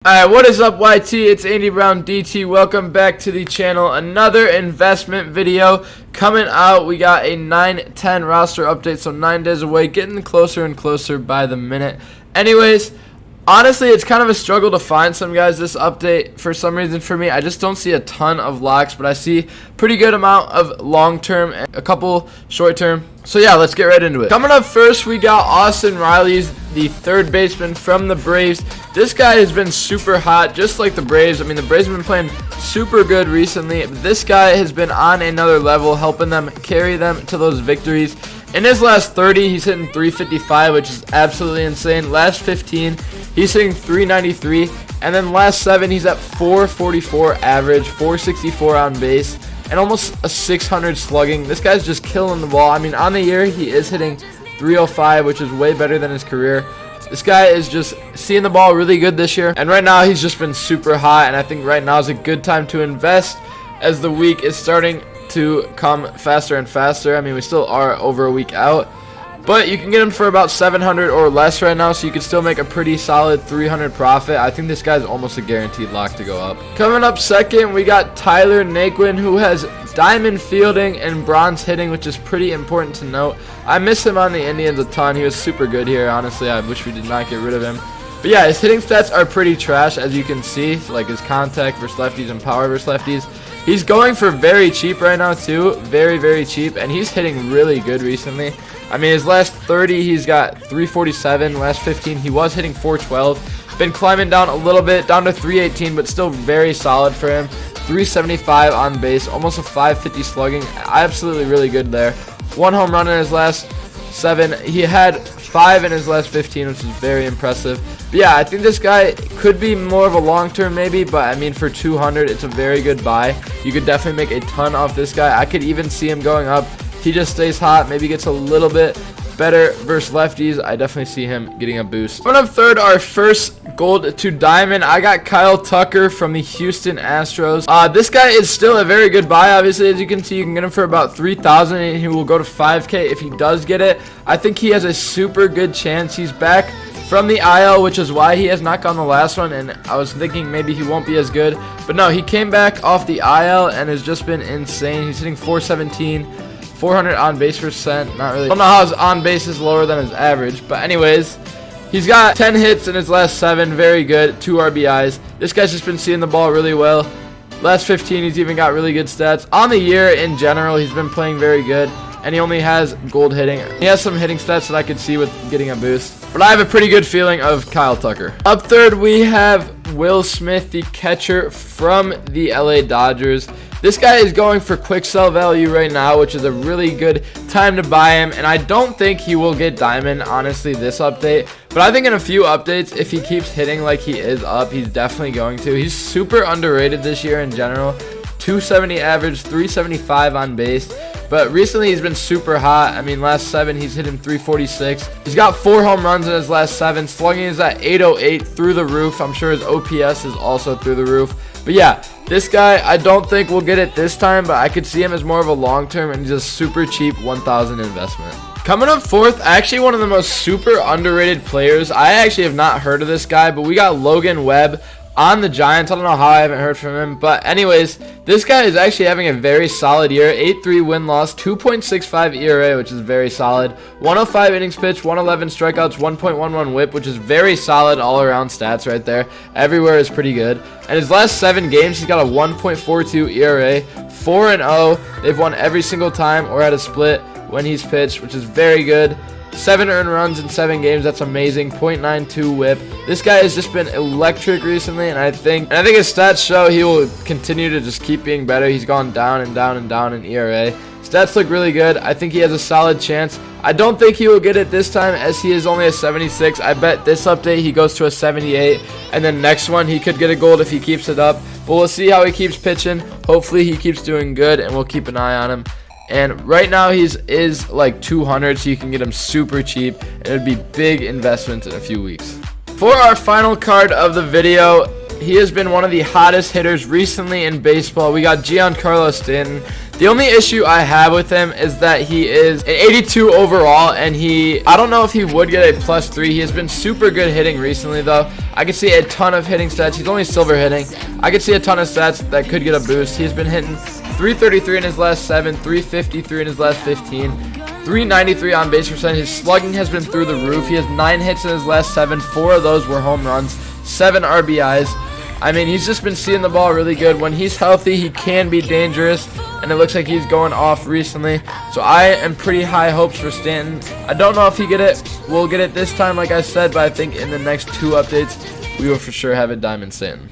Alright, what is up YT? It's Andy Brown DT. Welcome back to the channel. Another investment video coming out. We got a 9-10 roster update, so 9 days away, getting closer and closer by the minute. Anyways, honestly, it's kind of a struggle to find some guys this update for some reason for me. I just don't see a ton of locks, but I see pretty good amount of long-term and a couple short-term. So yeah, let's get right into it. Coming up first, we got Austin Riley's the third baseman from the Braves. This guy has been super hot, just like the Braves. I mean, the Braves have been playing super good recently. This guy has been on another level, helping them carry them to those victories. In his last 30, he's hitting 355, which is absolutely insane. Last 15, he's hitting 393. And then last 7, he's at 444 average, 464 on base, and almost a 600 slugging. This guy's just killing the ball. I mean, on the year, he is hitting 305, which is way better than his career. This guy is just seeing the ball really good this year. And right now, he's just been super hot. And I think right now is a good time to invest as the week is starting to come faster and faster. I mean, we still are over a week out, but you can get him for about 700 or less right now, so you can still make a pretty solid 300 profit. I think this guy's almost a guaranteed lock to go up. Coming up second, we got Tyler Naquin, who has diamond fielding and bronze hitting, which is pretty important to note. I miss him on the Indians a ton. He was super good here. Honestly, I wish we did not get rid of him. But yeah, his hitting stats are pretty trash, as you can see, like his contact versus lefties and power versus lefties. He's going for very cheap right now too, very cheap, and he's hitting really good recently. I mean, his last 30, he's got 347. Last 15, he was hitting 412. Been climbing down a little bit, down to 318, but still very solid for him. 375 on base, almost a 550 slugging. Absolutely really good there. 1 home run in his last 7. He had 5 in his last 15, which is very impressive. But yeah, I think this guy could be more of a long-term maybe, but I mean, for 200, it's a very good buy. You could definitely make a ton off this guy. I could even see him going up. He just stays hot, maybe gets a little bit better versus lefties. I definitely see him getting a boost. Coming up third, our first gold to diamond, I got Kyle Tucker from the Houston Astros. This guy is still a very good buy. Obviously, as you can see, you can get him for about 3,000, and he will go to 5K if he does get it. I think he has a super good chance. He's back from the IL, which is why he has not gone the last one, and I was thinking maybe he won't be as good, but no, he came back off the IL and has just been insane. He's hitting 417, 400 on base percent. Not really, I don't know how his on base is lower than his average, but anyways, he's got 10 hits in his last 7, very good, 2 RBIs. This guy's just been seeing the ball really well. Last 15, he's even got really good stats. On the year in general, he's been playing very good, and he only has gold hitting. He has some hitting stats that I could see with getting a boost, but I have a pretty good feeling of Kyle Tucker. Up third, we have Will Smith, the catcher from the LA Dodgers. This guy is going for quick sell value right now, which is a really good time to buy him, and I don't think he will get diamond, honestly, this update, but I think in a few updates, if he keeps hitting like he is up, he's definitely going to. He's super underrated this year in general. 270 average, 375 on base, but recently he's been super hot. I mean, last 7, he's hitting 346. He's got 4 home runs in his last 7. Slugging is at 808, through the roof. I'm sure his OPS is also through the roof. But yeah, this guy, I don't think we'll get it this time, but I could see him as more of a long-term and just super cheap 1,000 investment. Coming up fourth, actually one of the most super underrated players. I actually have not heard of this guy, but we got Logan Webb on the Giants. I don't know how I haven't heard from him, but anyways, this guy is actually having a very solid year. 8.3 win-loss, 2.65 ERA, which is very solid. 105 innings pitched, 111 strikeouts, 1.11 whip, which is very solid all-around stats right there. Everywhere is pretty good. And his last 7 games, he's got a 1.42 ERA, 4-0. They've won every single time or had a split when he's pitched, which is very good. 7 earned runs in 7 games. That's amazing. 0.92 whip. This guy has just been electric recently, and I think his stats show he will continue to just keep being better. He's gone down and down and down in ERA. Stats look really good. I think he has a solid chance. I don't think he will get it this time, as he is only a 76. I bet this update he goes to a 78, and then next one he could get a gold if he keeps it up. But we'll see how he keeps pitching. Hopefully he keeps doing good, and we'll keep an eye on him. And right now he is like 200, so you can get him super cheap, and it would be big investments in a few weeks. For our final card of the video, he has been one of the hottest hitters recently in baseball. We got Giancarlo Stinton. The only issue I have with him is that he is an 82 overall, and I don't know if he would get a +3. He has been super good hitting recently, though. I could see a ton of hitting stats. He's only silver hitting. I could see a ton of stats that could get a boost. He's been hitting 333 in his last 7, 353 in his last 15, 393 on base percent. His slugging has been through the roof. He has 9 hits in his last 7. 4 of those were home runs, 7 RBIs. I mean, he's just been seeing the ball really good. When he's healthy, he can be dangerous, and it looks like he's going off recently. So I am pretty high hopes for Stanton. I don't know if we'll get it this time, like I said, but I think in the next 2 updates, we will for sure have a Diamond Stanton.